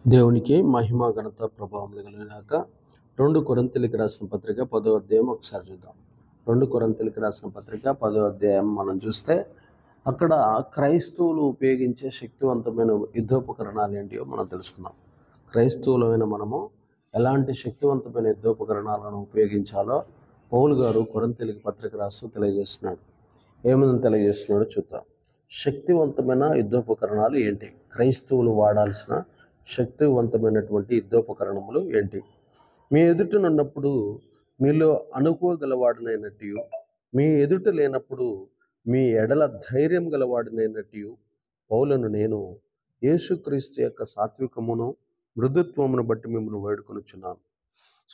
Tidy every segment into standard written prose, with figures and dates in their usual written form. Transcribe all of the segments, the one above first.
దేవునికి మహిమ ఘనత ప్రభావములు కలుగుగాక. 2 కొరింథీయులకు రాసిన పత్రిక 10వ అధ్యాయం ఒకసారి చూద్దాం. 2 కొరింథీయులకు రాసిన పత్రిక 10వ అధ్యాయం మనం చూస్తే అక్కడ క్రైస్తవులు ఉపయోగించే శక్తివంతమైన యుద్ధోపకరణాలు ఏంటియో మనం తెలుసుకుందాం. క్రైస్తవులమైన మనము ఎలాంటి శక్తివంతమైన యుద్ధోపకరణాలను ఉపయోగించాలో పౌలు గారు కొరింథీయులకు పత్రిక రాస్తూ తెలియజేస్తున్నాడు. ఏమని తెలియజేస్తున్నాడో చూద్దాం. శక్తివంతమైన యుద్ధోపకరణాలు ఏంటి? క్రైస్తవులు వాడాల్సిన శక్తివంతమైనటువంటి యుద్ధోపకరణములు ఏంటి? మీ ఎదుటనున్నప్పుడు మీలో అనుకోగలవాడినైనట్టు, మీ ఎదుట లేనప్పుడు మీ ఎడల ధైర్యం గలవాడినైనట్టు పౌలను నేను యేసుక్రీస్తు యొక్క సాత్వికమును మృదుత్వమును బట్టి మిమ్మల్ని వేడుకొనుచున్నాను.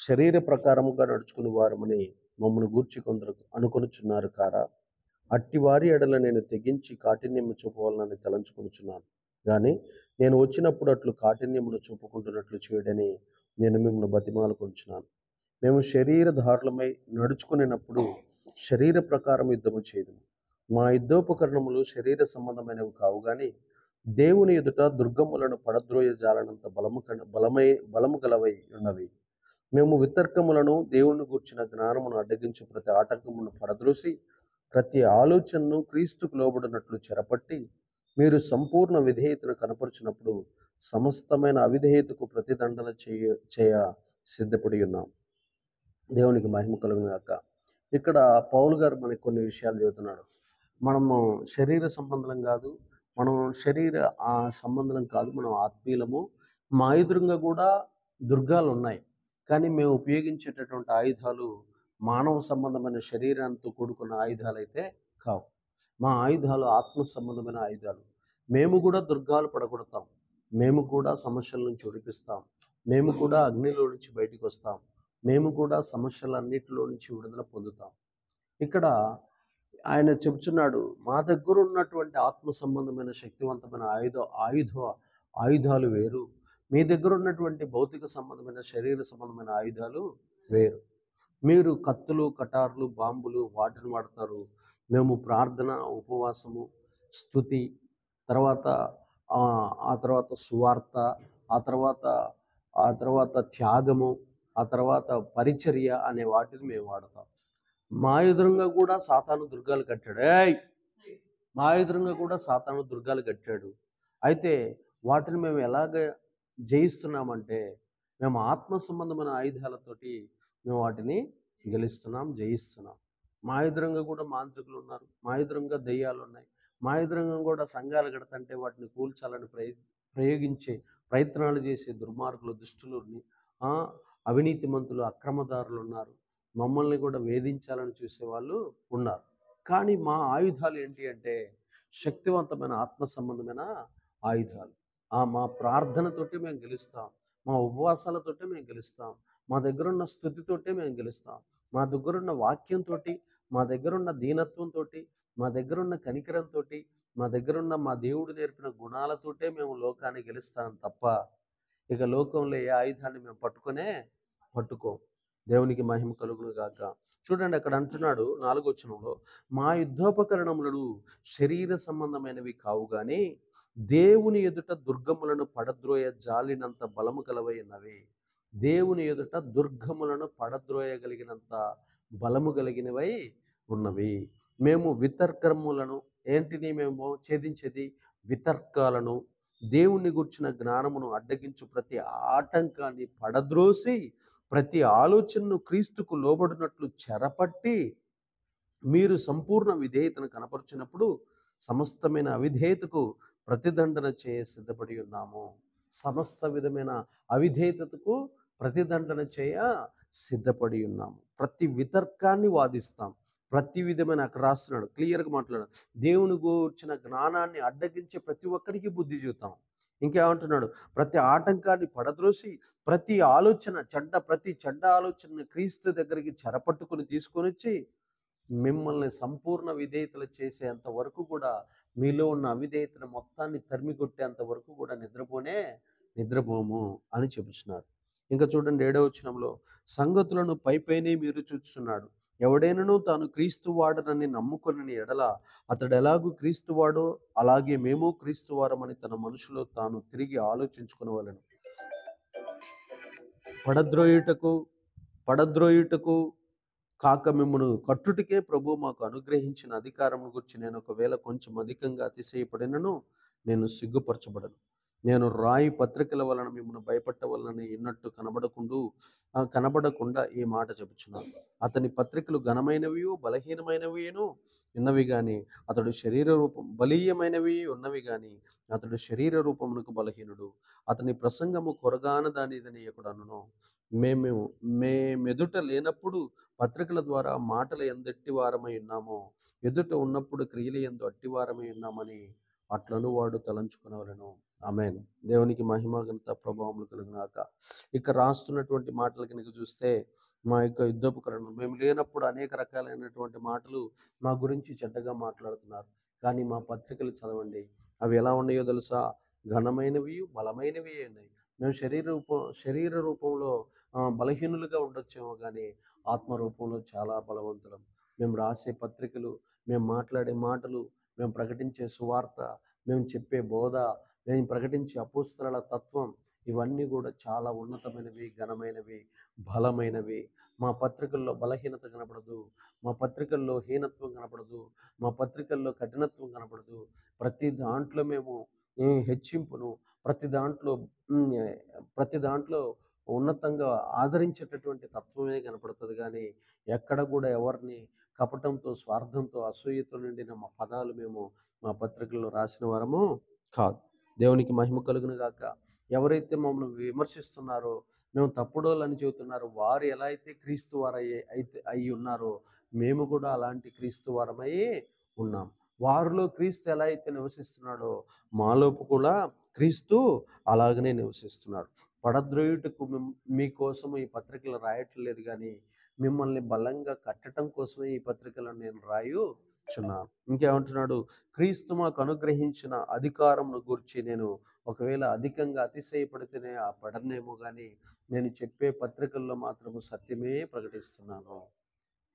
శరీర ప్రకారముగా నడుచుకుని వారమని మమ్మల్ని గూర్చి కొందరు అనుకొనుచున్నారు కారా? అట్టివారి ఎడల నేను తెగించి కాఠిన్యము చూపవాలని తలంచుకొనుచున్నాను. కానీ నేను వచ్చినప్పుడు అట్లు కాఠిన్యమును చూపుకుంటున్నట్లు చేయడని నేను మిమ్మల్ని బతిమాలుకొనుచున్నాను. మేము శరీరధారులమై నడుచుకునేటప్పుడు శరీర ప్రకారం యుద్ధము చేయదుము. మా యుద్ధోపకరణములు శరీర సంబంధమైనవి కావు, కానీ దేవుని ఎదుట దుర్గములను పడద్రోయ జాలనంత బలము గలవై ఉన్నవి. మేము వితర్కములను దేవుని గూర్చిన జ్ఞానమును అడ్డగించి ప్రతి ఆటంకమును పడద్రోసి ప్రతి ఆలోచనను క్రీస్తుకు లోబడినట్లు చెరపట్టి మీరు సంపూర్ణ విధేయతను కనపరుచినప్పుడు సమస్తమైన అవిధేయతకు ప్రతిదండన చేయ సిద్ధపడి ఉన్నాం. దేవునికి మహిమ కలుగును గాక. ఇక్కడ పౌలు గారు మనకి కొన్ని విషయాలు చెబుతున్నాడు. మనము శరీర సంబంధం కాదు, మనం శరీర సంబంధం కాదు, మనం ఆత్మీయులము. మా ఎదురుగా కూడా దుర్గాలు ఉన్నాయి, కానీ మేము ఉపయోగించేటటువంటి ఆయుధాలు మానవ సంబంధమైన శరీరంతో కూడుకున్న ఆయుధాలు అయితే కావు. మా ఆయుధాలు ఆత్మ సంబంధమైన ఆయుధాలు. మేము కూడా దుర్గాలు పడగొడతాం, మేము కూడా సమస్యల నుంచి విడిపిస్తాం, మేము కూడా అగ్నిలో నుంచి బయటికి వస్తాం, మేము కూడా సమస్యలన్నిటిలో నుంచి విడుదల పొందుతాం. ఇక్కడ ఆయన చెబుతున్నాడు, మా దగ్గర ఉన్నటువంటి ఆత్మ సంబంధమైన శక్తివంతమైన ఆయుధాలు వేరు, మీ దగ్గర ఉన్నటువంటి భౌతిక సంబంధమైన శరీర సంబంధమైన ఆయుధాలు వేరు. మీరు కత్తులు, కటార్లు, బాంబులు వాటిని వాడతారు. మేము ప్రార్థన, ఉపవాసము, స్తుతి, తర్వాత ఆ తర్వాత సువార్త, ఆ తర్వాత త్యాగము, ఆ తర్వాత పరిచర్య అనే వాటిని మేము వాడతాం. మా ఎదురుగా కూడా సాతాను దుర్గాలు కట్టాడు. మా ఎదురుగా కూడా సాతాను దుర్గాలు కట్టాడు. అయితే వాటిని మేము ఎలాగ జయిస్తున్నామంటే, మేము ఆత్మ సంబంధమైన ఆయుధాలతోటి మేము వాటిని గెలుస్తున్నాం, జయిస్తున్నాం. మా ఎదురుగా కూడా మాంత్రికులు ఉన్నారు, మా ఎదురుగా దెయ్యాలు ఉన్నాయి, మా ఎదురుగా కూడా సంఘాలు కడతంటే వాటిని కూల్చాలని ప్రయోగించే ప్రయత్నాలు చేసే దుర్మార్గులు, దుష్టులు, అవినీతిమంతులు, అక్రమదారులు ఉన్నారు. మమ్మల్ని కూడా వేధించాలని చూసేవాళ్ళు ఉన్నారు. కానీ మా ఆయుధాలు ఏంటి అంటే శక్తివంతమైన ఆత్మ సంబంధమైన ఆయుధాలు. మా ప్రార్థనతోటి మేము గెలుస్తాం, మా ఉపవాసాలతోటి మేము గెలుస్తాం, మా దగ్గర ఉన్న స్థుతితోటే మేము గెలుస్తాం, మా దగ్గర ఉన్న వాక్యంతో, మా దగ్గర ఉన్న దీనత్వంతో, మా దగ్గర ఉన్న కనికరంతో, మా దగ్గర ఉన్న మా దేవుడు నేర్పిన గుణాలతోటే మేము లోకాన్ని గెలుస్తాం తప్ప ఇక లోకంలో ఏ ఆయుధాన్ని మేము పట్టుకోం. దేవునికి మహిమ కలుగును గాక. చూడండి, అక్కడ అంటున్నాడు 4వ వచనంలో, మా యుద్ధోపకరణములు శరీర సంబంధమైనవి కావు, కానీ దేవుని ఎదుట దుర్గములను పడద్రోయ జాలినంత బలము గలవై ఉన్నవి. దేవుని ఎదుట దుర్గములను పడద్రోయగలిగినంత బలము కలిగినవై ఉన్నవి. మేము వితర్కములను ఏంటిని మేము ఛేదించేది? వితర్కాలను, దేవుని గుర్చిన జ్ఞానమును అడ్డగించు ప్రతి ఆటంకాన్ని పడద్రోసి ప్రతి ఆలోచనను క్రీస్తుకు లోబడినట్లు చెరపట్టి మీరు సంపూర్ణ విధేయతను కనపరిచినప్పుడు సమస్తమైన అవిధేయతకు ప్రతిదండన చేయ సిద్ధపడి ఉన్నాము. సమస్త విధమైన అవిధేయతకు ప్రతిదండన చేయ సిద్ధపడి ఉన్నాము. ప్రతి వితర్కాన్ని వాదిస్తాం, ప్రతి విధమైన, అక్కడ రాస్తున్నాడు క్లియర్గా మాట్లాడాడు, దేవుని గూర్చిన జ్ఞానాన్ని అడ్డగించే ప్రతి ఒక్కరికి బుద్ధి చెబుతాం. ఇంకేమంటున్నాడు? ప్రతి ఆటంకాన్ని పడద్రోసి ప్రతి ఆలోచన, ప్రతి చెడ్డ ఆలోచనని క్రీస్తు దగ్గరికి చెరపట్టుకుని తీసుకొని వచ్చి మిమ్మల్ని సంపూర్ణ విధేయతలు చేసేంత వరకు కూడా, మీలో ఉన్న అవిధేయతను మొత్తాన్ని తరిమి కొట్టేంత వరకు కూడా నిద్రపోము అని చెబుతున్నారు. ఇంకా చూడండి 7వ వచనంలో, సంగతులను పైపైనే మీరు చూస్తున్నాడు, ఎవడైనను తాను క్రీస్తు వాడనని నమ్ముకొనని ఎడల అతడు ఎలాగూ క్రీస్తువాడో అలాగే మేము క్రీస్తువారమని తన మనసులో తాను తిరిగి ఆలోచించుకునేవాళ్ళను. పడద్రోయుటకు పడద్రోయుటకు కాక మిమ్మను కట్టుటికే ప్రభు మాకు అనుగ్రహించిన అధికారం గురించి నేను ఒకవేళ కొంచెం అధికంగా అతిశయపడినను నేను సిగ్గుపరచబడను. నేను రాయి పత్రికల వలన మిమ్మల్ని భయపట్టవలనని ఎన్నట్టు కనబడకుండా ఈ మాట చెబుచున్నాను. అతని పత్రికలు ఘనమైనవి బలహీనమైనవిను ఉన్నవి కానీ అతడు శరీర రూపం బలీయమైనవి ఉన్నవి కానీ అతడు శరీర రూపమునకు బలహీనుడు. అతని ప్రసంగము కొరగాన దానిదని ఎక్కడను మేమెదుట లేనప్పుడు పత్రికల ద్వారా మాటలు ఎందట్టి వారమై ఉన్నామో ఎదుట ఉన్నప్పుడు క్రియలు ఎందు అట్టివారమై ఉన్నామని అట్లను వాడు తలంచుకునవలను. ఆమేన్. దేవునికి మహిమ ఘనత ప్రభావములు కలుగునాక. ఇక రాస్తున్నటువంటి మాటలకి నీకు చూస్తే మా యొక్క యుద్ధోపకరణం మేము లేనప్పుడు అనేక రకాలైనటువంటి మాటలు మా గురించి చెడ్డగా మాట్లాడుతున్నారు. కానీ మా పత్రికలు చదవండి, అవి ఎలా ఉన్నాయో తెలుసా? ఘనమైనవి బలమైనవి ఉన్నాయి. మేము శరీర రూపంలో బలహీనులుగా ఉండొచ్చేమో కానీ ఆత్మరూపంలో చాలా బలవంతులం. మేము రాసే పత్రికలు, మేము మాట్లాడే మాటలు, మేము ప్రకటించే సువార్త, మేము చెప్పే బోధ, మేము ప్రకటించే అపోస్తలుల తత్వం, ఇవన్నీ కూడా చాలా ఉన్నతమైనవి, ఘనమైనవి, బలమైనవి. మా పత్రికల్లో బలహీనత కనపడదు, మా పత్రికల్లో హీనత్వం కనపడదు, మా పత్రికల్లో కఠినత్వం కనపడదు. ప్రతి దాంట్లో మేము హెచ్చింపును, ప్రతి దాంట్లో ఉన్నతంగా ఆదరించేటటువంటి తత్వమే కనపడుతుంది. కానీ ఎక్కడ కూడా ఎవరిని కపటంతో, స్వార్థంతో, అసూయతో నిండిన మా పదాలు మేము మా పత్రికల్లో రాసిన వారము కాదు. దేవునికి మహిమ కలుగును గాక. ఎవరైతే మమ్మల్ని విమర్శిస్తున్నారో, మేము తప్పుడోళ్ళని చెబుతున్నారో, వారు ఎలా అయితే క్రీస్తు వారు అయి ఉన్నారో మేము కూడా అలాంటి క్రీస్తు వారమై ఉన్నాం. వారిలో క్రీస్తు ఎలా అయితే నివసిస్తున్నాడో మాలోపు కూడా క్రీస్తు అలాగనే నివసిస్తున్నాడు. పడద్రోయుటకు మీకోసం ఈ పత్రికలు రాయట్లేదు, కానీ మిమ్మల్ని బలంగా కట్టడం కోసమే ఈ పత్రికలను నేను రాయుచున్నాను. ఇంకేమంటున్నాడు? క్రీస్తు మాకు అనుగ్రహించిన అధికారంను గురించి నేను ఒకవేళ అధికంగా అతిశయపడితేనే పడనేమో, కానీ నేను చెప్పే పత్రికల్లో మాత్రము సత్యమే ప్రకటిస్తున్నాను.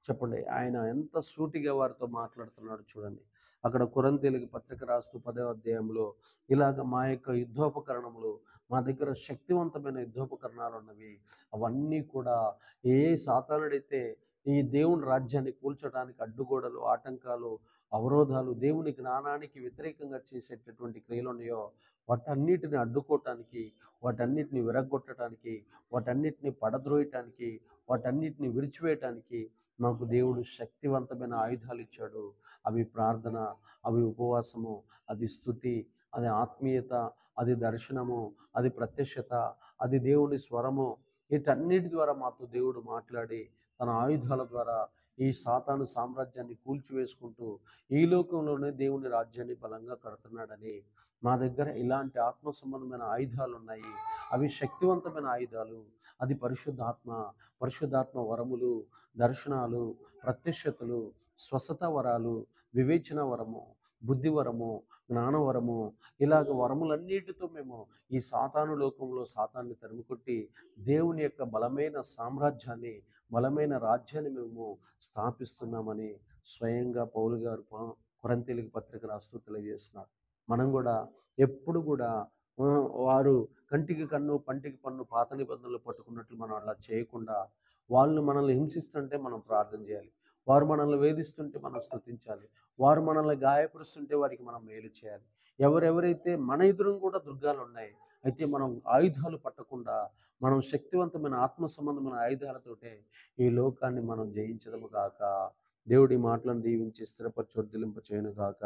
చెప్పండి, ఆయన ఎంత సూటిగా వారితో మాట్లాడుతున్నాడు చూడండి. అక్కడ కొరింథీయులకు పత్రిక రాస్తూ 10వ అధ్యాయంలో ఇలాగ మా యొక్క యుద్ధోపకరణములు, మా దగ్గర శక్తివంతమైన యుద్ధోపకరణాలు ఉన్నవి, అవన్నీ కూడా ఏ సాతానుడైతే ఈ దేవుని రాజ్యాన్ని కూల్చడానికి అడ్డుగోడలు, ఆటంకాలు, అవరోధాలు, దేవుని జ్ఞానానికి వ్యతిరేకంగా చేసేటటువంటి క్రియలు ఉన్నాయో వాటన్నిటిని అడ్డుకోవటానికి, వాటన్నిటిని విరగొట్టడానికి, వాటన్నిటిని పడద్రోయటానికి, వాటన్నిటిని విరిచివేయటానికి మాకు దేవుడు శక్తివంతమైన ఆయుధాలు ఇచ్చాడు. అవి ప్రార్థన, అవి ఉపవాసము, అది స్తుతి, అది ఆత్మీయత, అది దర్శనము, అది ప్రత్యక్షత, అది దేవుని స్వరము. వీటన్నిటి ద్వారా మాతో దేవుడు మాట్లాడి తన ఆయుధాల ద్వారా ఈ సాతాను సామ్రాజ్యాన్ని కూల్చివేసుకుంటూ ఈ లోకంలోనే దేవుని రాజ్యాన్ని బలంగా కడుతున్నాడని, మా దగ్గర ఇలాంటి ఆత్మ సంబంధమైన ఆయుధాలు ఉన్నాయి. అవి శక్తివంతమైన ఆయుధాలు. అది పరిశుద్ధాత్మ వరములు, దర్శనాలు, ప్రత్యక్షతలు, స్వస్థత వరాలు, వివేచన వరము, బుద్ధివరము, జ్ఞానవరము, ఇలాగ వరములన్నిటితో మేము ఈ సాతాను లోకంలో సాతాన్ని తరిమికొట్టి దేవుని యొక్క బలమైన సామ్రాజ్యాన్ని, బలమైన రాజ్యాన్ని మేము స్థాపిస్తున్నామని స్వయంగా పౌలు గారు కొరింథీయులకు పత్రిక రాస్తూ తెలియజేస్తున్నాడు. మనం కూడా ఎప్పుడు కూడా వారు కంటికి కన్ను, పంటికి పన్ను, పాత నిబంధనలు పట్టుకున్నట్లు మనం అలా చేయకుండా, వాళ్ళు మనల్ని హింసిస్తుంటే మనం ప్రార్థన చేయాలి, వారు మనల్ని వేధిస్తుంటే మనం స్తుతించాలి, వారు మనల్ని గాయపరుస్తుంటే వారికి మనం మేలు చేయాలి. ఎవరెవరైతే మన ఎదురు కూడా దుర్గాలు ఉన్నాయి, అయితే మనం ఆయుధాలు పట్టకుండా మనం శక్తివంతమైన ఆత్మ సంబంధమైన ఆయుధాలతోటే ఈ లోకాన్ని మనం జయించదము గాక. దేవుడి మాటలను దీవించి స్థిరపరచు వర్ధిల్లింప చేయను గాక.